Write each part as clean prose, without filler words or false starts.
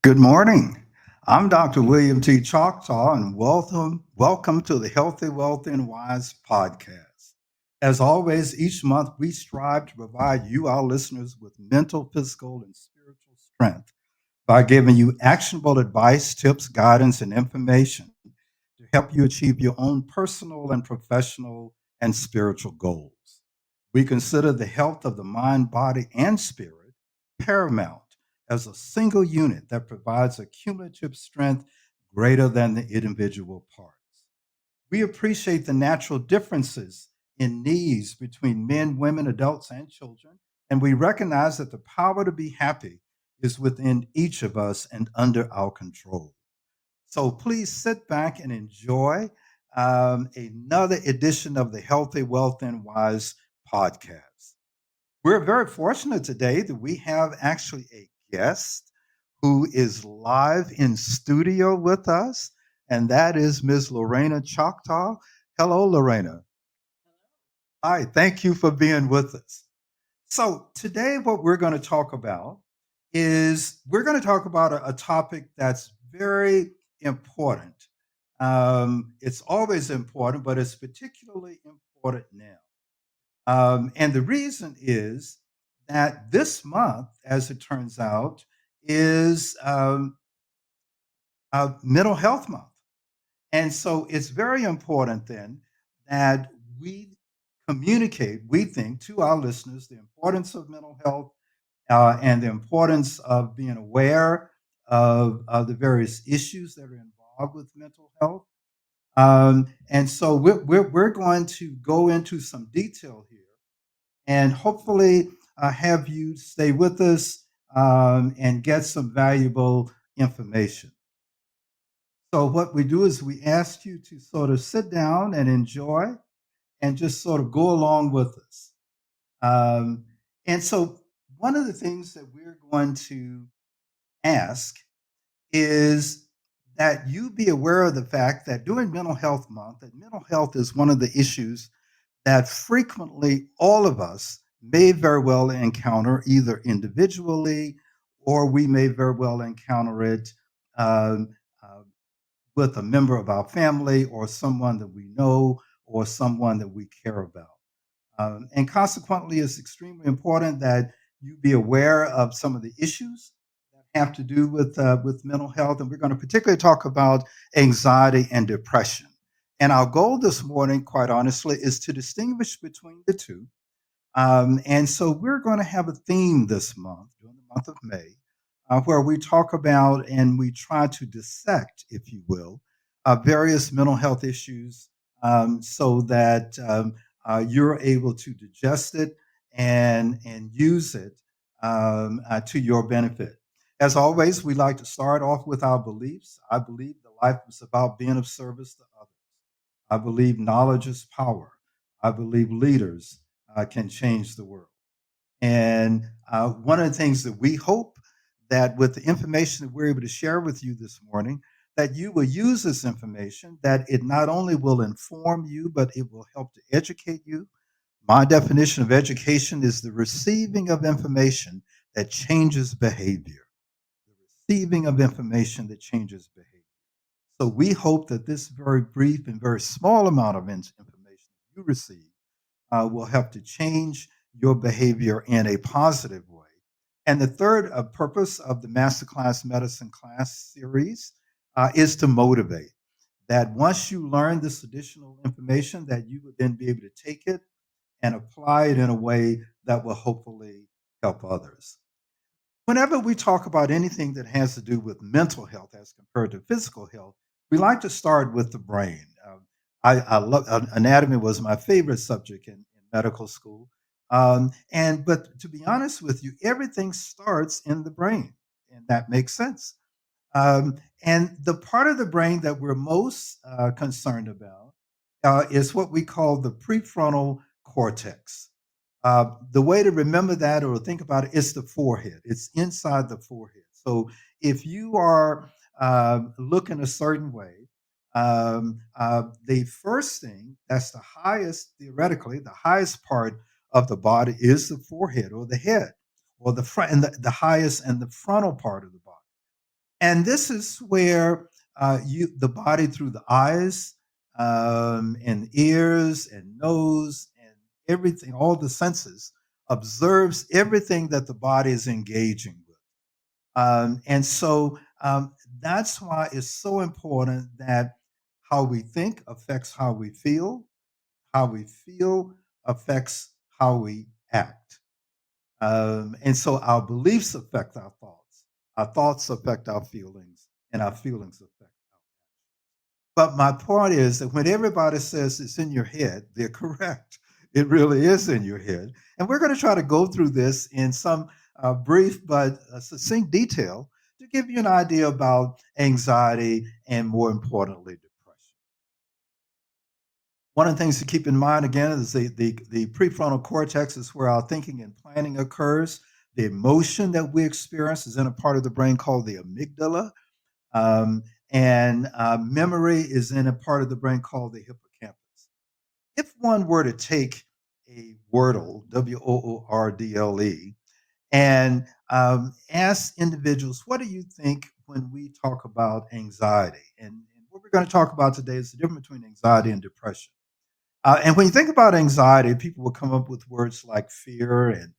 Good morning. I'm Dr. William T. Choctaw, and welcome to the Healthy, Wealthy, and Wise podcast. As always, each month we strive to provide you, our listeners, with mental, physical, and spiritual strength by giving you actionable advice, tips, guidance, and information to help you achieve your own personal and professional and spiritual goals. We consider the health of the mind, body, and spirit paramount as a single unit that provides a cumulative strength greater than the individual parts. We appreciate the natural differences in needs between men, women, adults, and children, and we recognize that the power to be happy is within each of us and under our control. So please sit back and enjoy another edition of the Healthy, Wealth, and Wise podcast. We're very fortunate today that we have actually a guest who is live in studio with us, and that is Ms. Lorena Choctaw. Hello, Lorena. Hi, thank you for being with us. So, today, what we're going to talk about is we're going to talk about a topic that's very important. It's always important, but it's particularly important now. And the reason is that this month, as it turns out, is Mental Health Month. And so it's very important then that we communicate, we think, to our listeners the importance of mental health and the importance of being aware of the various issues that are involved with mental health. And so we're going to go into some detail here and hopefully have you stay with us and get some valuable information. So, what we do is we ask you to sort of sit down and enjoy and just sort of go along with us. Um, and so, one of the things that we're going to ask is that you be aware of the fact that during Mental Health Month, that mental health is one of the issues that frequently all of us may very well encounter either individually or we may very well encounter it um, uh, with a member of our family or someone that we know or someone that we care about. And consequently, it's extremely important that you be aware of some of the issues that have to do with mental health. And we're going to particularly talk about anxiety and depression. And our goal this morning, quite honestly, is to distinguish between the two. And so we're going to have a theme this month, during the month of May, where we talk about and we try to dissect, if you will, various mental health issues so that you're able to digest it and use it to your benefit. As always, we like to start off with our beliefs. I believe that life is about being of service to others. I believe knowledge is power. I believe leaders can change the world. And one of the things that we hope that with the information that we're able to share with you this morning, that you will use this information, that it not only will inform you, but it will help to educate you. My definition of education is the receiving of information that changes behavior. The receiving of information that changes behavior. So we hope that this very brief and very small amount of information you receive will help to change your behavior in a positive way. And the third purpose of the Masterclass Medicine class series is to motivate. That once you learn this additional information, that you would then be able to take it and apply it in a way that will hopefully help others. Whenever we talk about anything that has to do with mental health as compared to physical health, we like to start with the brain. I love anatomy was my favorite subject in medical school, and but to be honest with you, everything starts in the brain, and that makes sense. And the part of the brain that we're most concerned about is what we call the prefrontal cortex. The way to remember that or think about it is the forehead. It's inside the forehead. So if you are looking a certain way, the first thing that's the highest, theoretically, the highest part of the body is the forehead or the head or the front and the highest and the frontal part of the body. And this is where the body through the eyes and ears and nose and everything, all the senses, observes everything that the body is engaging with. And so that's why it's so important that how we think affects how we feel affects how we act. And so our beliefs affect our thoughts affect our feelings, and our feelings affect our. But my point is that when everybody says it's in your head, they're correct. It really is in your head. And we're going to try to go through this in some brief but succinct detail to give you an idea about anxiety and, more importantly, depression. One of the things to keep in mind again is the prefrontal cortex is where our thinking and planning occurs. The emotion that we experience is in a part of the brain called the amygdala. Um, and memory is in a part of the brain called the hippocampus. If one were to take a Wordle, Woordle, and ask individuals, what do you think when we talk about anxiety? And what we're going to talk about today is the difference between anxiety and depression. And when you think about anxiety, people will come up with words like fear and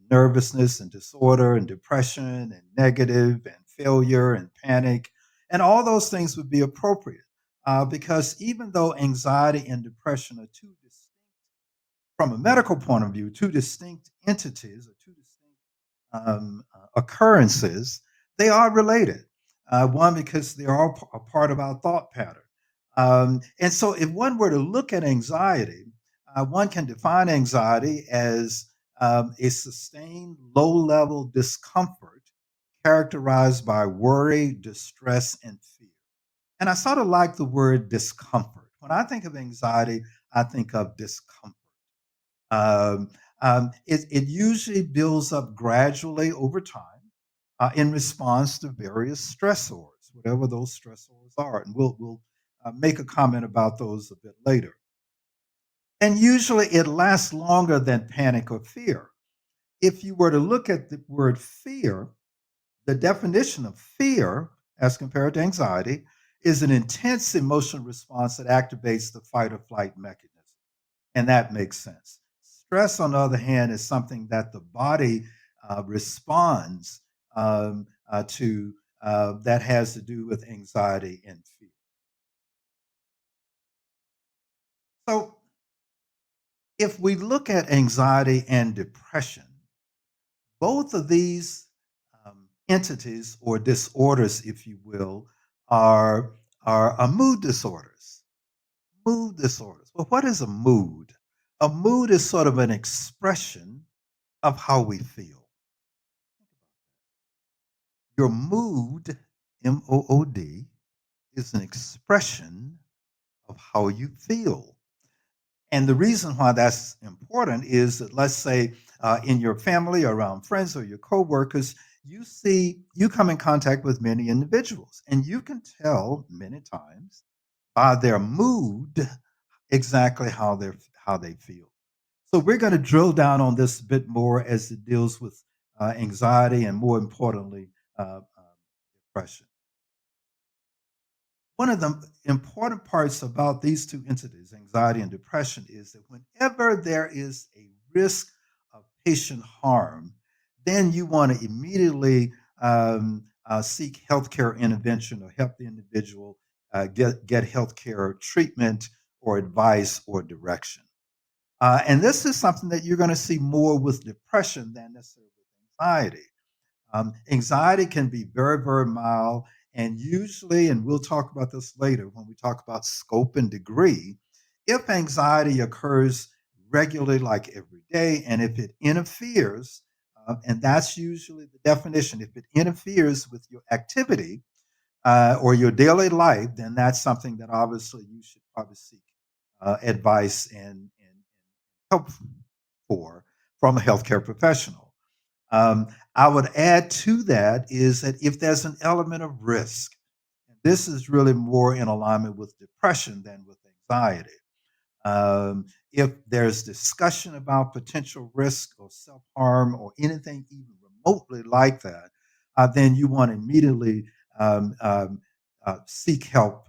nervousness and disorder and depression and negative and failure and panic. And all those things would be appropriate because even though anxiety and depression are from a medical point of view, two distinct entities or two distinct occurrences, they are related. One, because they're all a part of our thought pattern. And so, if one were to look at anxiety, one can define anxiety as a sustained low level discomfort characterized by worry, distress, and fear. And I sort of like the word discomfort. When I think of anxiety, I think of discomfort. Um, it usually builds up gradually over time in response to various stressors, whatever those stressors are. And we'll make a comment about those a bit later. And usually it lasts longer than panic or fear. If you were to look at the word fear, the definition of fear, as compared to anxiety, is an intense emotional response that activates the fight or flight mechanism. And that makes sense. Stress, on the other hand, is something that the body responds to that has to do with anxiety and fear. So, if we look at anxiety and depression, both of these entities or disorders, if you will, are, are mood disorders. Mood disorders. Well, what is a mood? A mood is sort of an expression of how we feel. Your mood, MOOD, is an expression of how you feel. And the reason why that's important is that, let's say, in your family, around friends, or your coworkers, you come in contact with many individuals, and you can tell many times by their mood exactly how they feel. So we're going to drill down on this a bit more as it deals with anxiety and, more importantly, depression. One of the important parts about these two entities, anxiety and depression, is that whenever there is a risk of patient harm, then you want to immediately seek healthcare intervention or help the individual get healthcare treatment or advice or direction. And this is something that you're going to see more with depression than necessarily with anxiety. Anxiety can be very, very mild, and usually, and we'll talk about this later when we talk about scope and degree, if anxiety occurs regularly, like every day, and if it interferes, and that's usually the definition, if it interferes with your activity or your daily life, then that's something that obviously you should probably seek advice and help for from a healthcare professional. Um, I would add to that is that if there's an element of risk, and this is really more in alignment with depression than with anxiety. If there's discussion about potential risk or self harm or anything even remotely like that, then you want to immediately seek help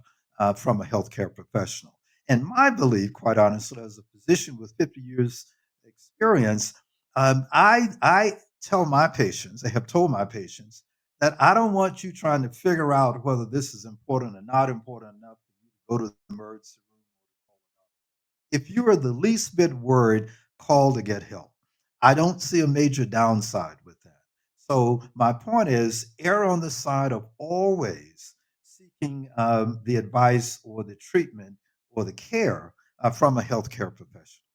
from a healthcare professional. And my belief, quite honestly, as a physician with 50 years experience, I tell my patients, I have told my patients that I don't want you trying to figure out whether this is important or not important enough for you to go to the emergency room. If you are the least bit worried, call to get help. I don't see a major downside with that. So my point is, err on the side of always seeking the advice or the treatment or the care from a healthcare professional.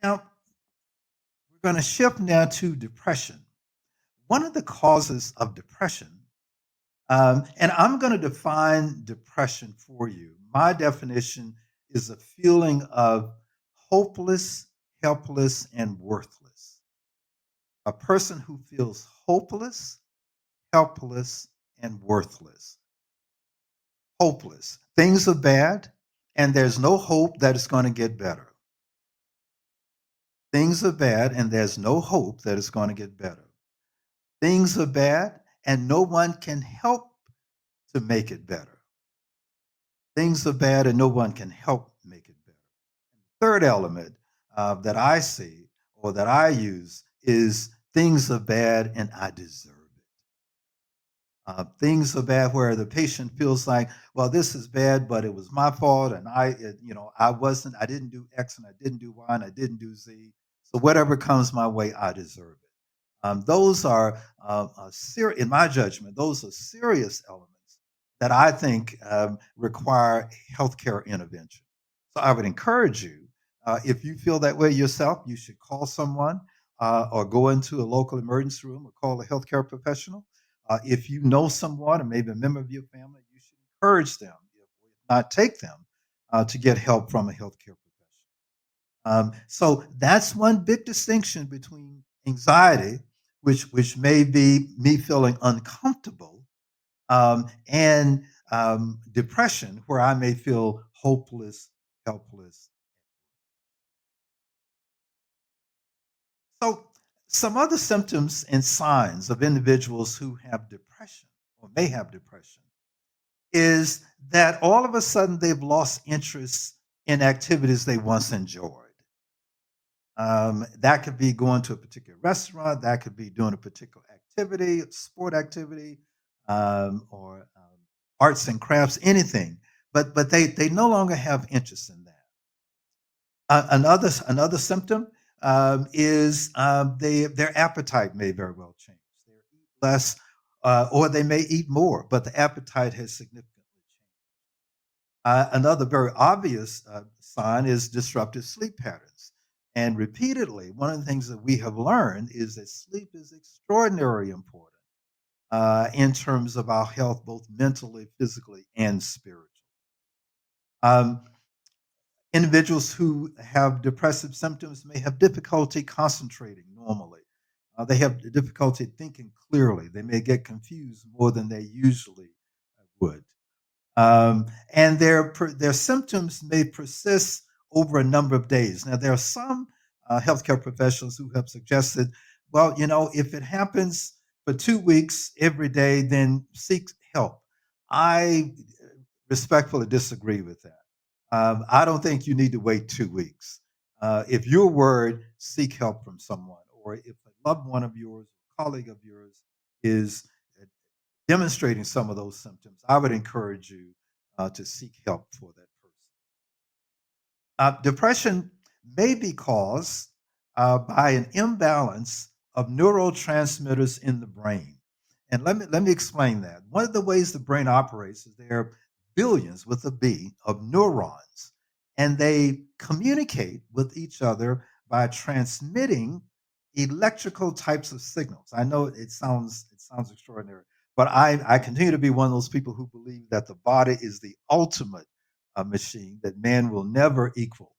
Now, we're going to shift now to depression. One of the causes of depression, and I'm going to define depression for you. My definition is a feeling of hopeless, helpless, and worthless. A person who feels hopeless, helpless, and worthless. Hopeless. Things are bad, and there's no hope that it's going to get better. Things are bad, and there's no hope that it's going to get better. Things are bad, and no one can help to make it better. Things are bad, and no one can help make it better. Third element that I see or that I use is things are bad, and I deserve it. Things are bad where the patient feels like, well, this is bad, but it was my fault, and I didn't do X, and I didn't do Y, and I didn't do Z. So whatever comes my way, I deserve it. Those are, in my judgment, those are serious elements that I think require healthcare intervention. So I would encourage you, if you feel that way yourself, you should call someone or go into a local emergency room or call a healthcare professional. If you know someone or maybe a member of your family, you should encourage them, if not take them, to get help from a healthcare professional. So that's one big distinction between anxiety, which may be me feeling uncomfortable, and depression, where I may feel hopeless, helpless. So, some other symptoms and signs of individuals who have depression or may have depression is that all of a sudden they've lost interest in activities they once enjoyed. That could be going to a particular restaurant, that could be doing a particular activity, sport activity, or arts and crafts, anything. But they no longer have interest in that. Another symptom is their appetite may very well change. They eat less, or they may eat more, but the appetite has significantly changed. Another very obvious sign is disrupted sleep patterns. And repeatedly, one of the things that we have learned is that sleep is extraordinarily important in terms of our health, both mentally, physically, and spiritually. Um, Individuals who have depressive symptoms may have difficulty concentrating normally. They have difficulty thinking clearly. They may get confused more than they usually would. And their symptoms may persist over a number of days. Now, there are some healthcare professionals who have suggested, well, if it happens for 2 weeks every day, then seek help. I respectfully disagree with that. I don't think you need to wait 2 weeks. If you're worried, seek help from someone, or if a loved one of yours, a colleague of yours, is demonstrating some of those symptoms, I would encourage you to seek help for that person. Depression may be caused by an imbalance of neurotransmitters in the brain. And let me explain that. One of the ways the brain operates is there are billions with a B of neurons, and they communicate with each other by transmitting electrical types of signals. I know it sounds extraordinary, but I continue to be one of those people who believe that the body is the ultimate machine that man will never equal.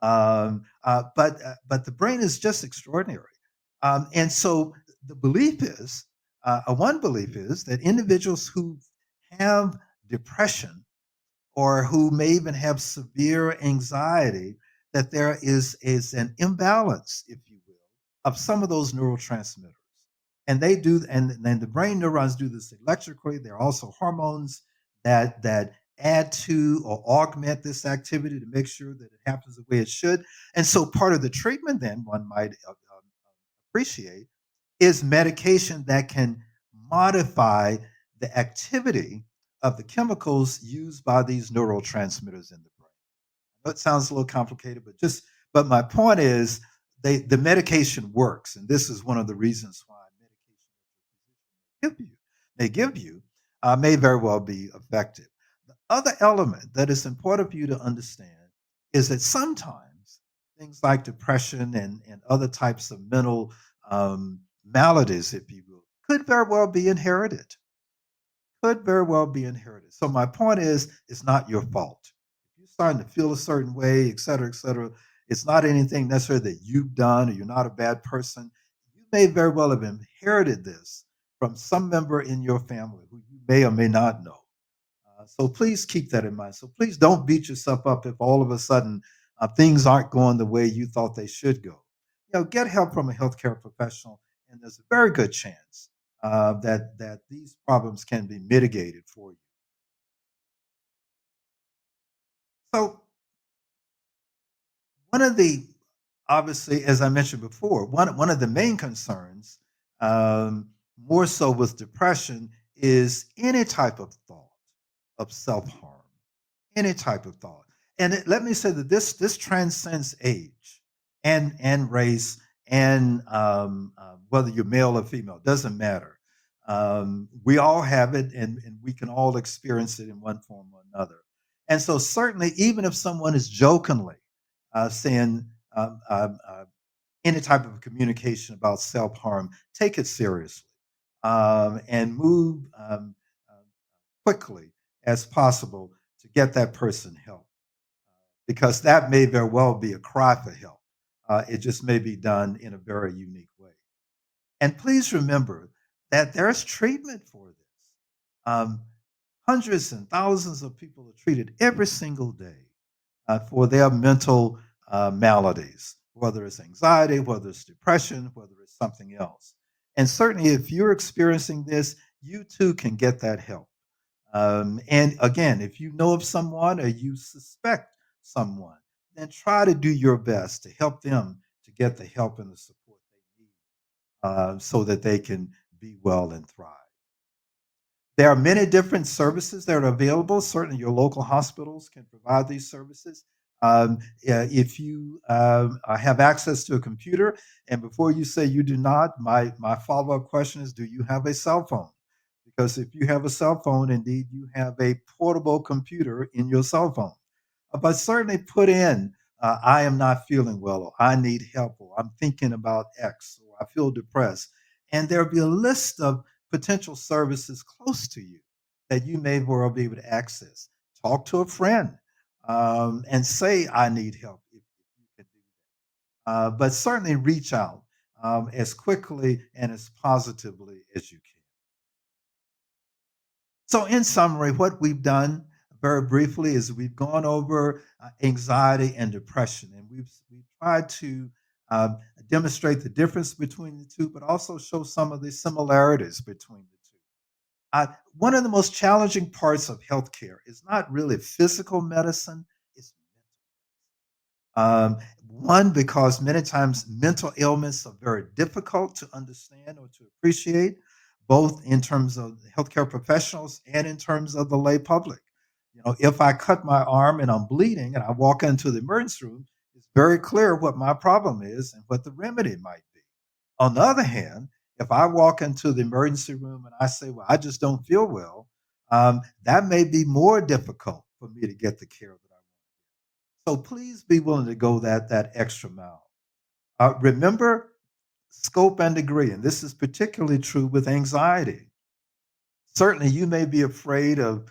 But the brain is just extraordinary, and so the belief is one belief is that individuals who have depression or who may even have severe anxiety, that there is an imbalance, if you will, of some of those neurotransmitters. And they do, and then the brain neurons do this electrically. There are also hormones that add to or augment this activity to make sure that it happens the way it should. And so part of the treatment then one might appreciate is medication that can modify the activity of the chemicals used by these neurotransmitters in the brain. I know it sounds a little complicated, but my point is the medication works, and this is one of the reasons why medication give you may give you may very well be effective. The other element that is important for you to understand is that sometimes things like depression and other types of mental maladies, if you will, could very well be inherited. Could very well be inherited. So my point is, it's not your fault. If you're starting to feel a certain way, et cetera, it's not anything necessarily that you've done, or you're not a bad person. You may very well have inherited this from some member in your family who you may or may not know. So please keep that in mind. So please don't beat yourself up if all of a sudden things aren't going the way you thought they should go. Get help from a healthcare professional, and there's a very good chance that these problems can be mitigated for you. So one of the obviously, as I mentioned before, one of the main concerns, um, more so with depression, is any type of thought of self harm. Any type of thought. And let me say that this transcends age and race and whether you're male or female, doesn't matter. We all have it, and we can all experience it in one form or another. And so, certainly, even if someone is jokingly saying any type of communication about self harm, take it seriously and move quickly as possible to get that person help, because that may very well be a cry for help. It just may be done in a very unique way. And please remember that there's treatment for this. Um, Hundreds and thousands of people are treated every single day for their mental maladies, whether it's anxiety, whether it's depression, whether it's something else. And certainly, if you're experiencing this, you too can get that help. And again, if you know of someone or you suspect someone, then try to do your best to help them to get the help and the support they need so that they can be well and thrive. There are many different services that are available. Certainly, your local hospitals can provide these services. If you have access to a computer, and before you say you do not, my follow up question is: do you have a cell phone? Because if you have a cell phone, indeed, you have a portable computer in your cell phone. But certainly put in, I am not feeling well, or I need help, or I'm thinking about X, or I feel depressed. And there'll be a list of potential services close to you that you may very well be able to access. Talk to a friend and say, I need help if you can do that. But certainly reach out as quickly and as positively as you can. So, in summary, what we've done very briefly is we've gone over anxiety and depression, and we've tried to demonstrate the difference between the two, but also show some of the similarities between the two. One of the most challenging parts of healthcare is not really physical medicine; it's um, one, because many times mental ailments are very difficult to understand or to appreciate, both in terms of the healthcare professionals and in terms of the lay public. If I cut my arm and I'm bleeding and I walk into the emergency room, it's very clear what my problem is and what the remedy might be. On the other hand, if I walk into the emergency room and I say, well, I just don't feel well, that may be more difficult for me to get the care that I want. So please be willing to go that extra mile. Remember scope and degree, and this is particularly true with anxiety. Certainly, you may be afraid of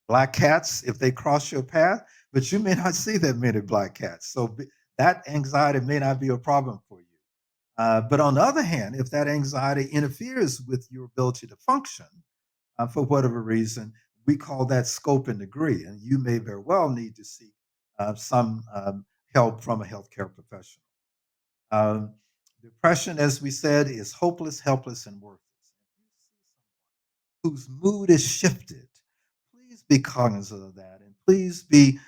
black cats if they cross your path, but you may not see that many black cats. So that anxiety may not be a problem for you. But on the other hand, if that anxiety interferes with your ability to function, for whatever reason, we call that scope and degree. And you may very well need to seek some help from a healthcare professional. Um, Depression, as we said, is hopeless, helpless, and worthless. If you see someone whose mood is shifted, please be cognizant of that, and please be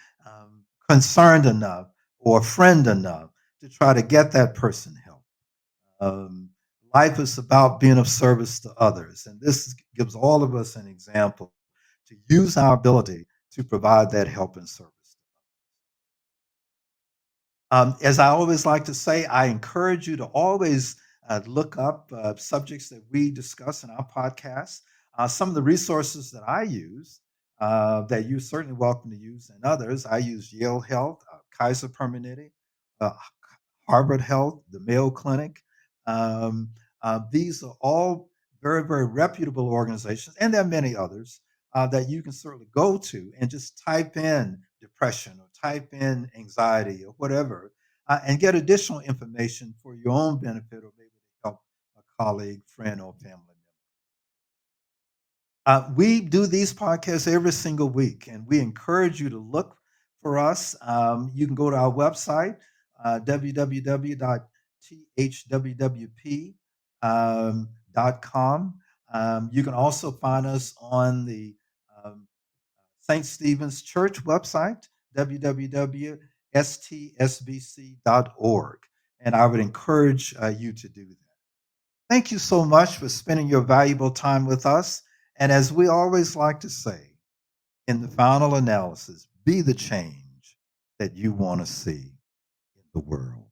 concerned enough or a friend enough to try to get that person help. Um, Life is about being of service to others, and this gives all of us an example to use our ability to provide that help and service. As I always like to say, I encourage you to always look up subjects that we discuss in our podcast. Some of the resources that I use that you're certainly welcome to use, and others, I use Yale Health, Kaiser Permanente, uh, Harvard Health, the Mayo Clinic. Um, these are all very, very reputable organizations, and there are many others that you can certainly go to and just type in depression or type in anxiety or whatever, and get additional information for your own benefit or maybe to help a colleague, friend, or family member. We do these podcasts every single week, and we encourage you to look for us. You can go to our website, www.thwwp.com. You can also find us on the um, St. Stephen's Church website, www.stsbc.org. And I would encourage you to do that. Thank you so much for spending your valuable time with us. And as we always like to say, in the final analysis, be the change that you want to see in the world.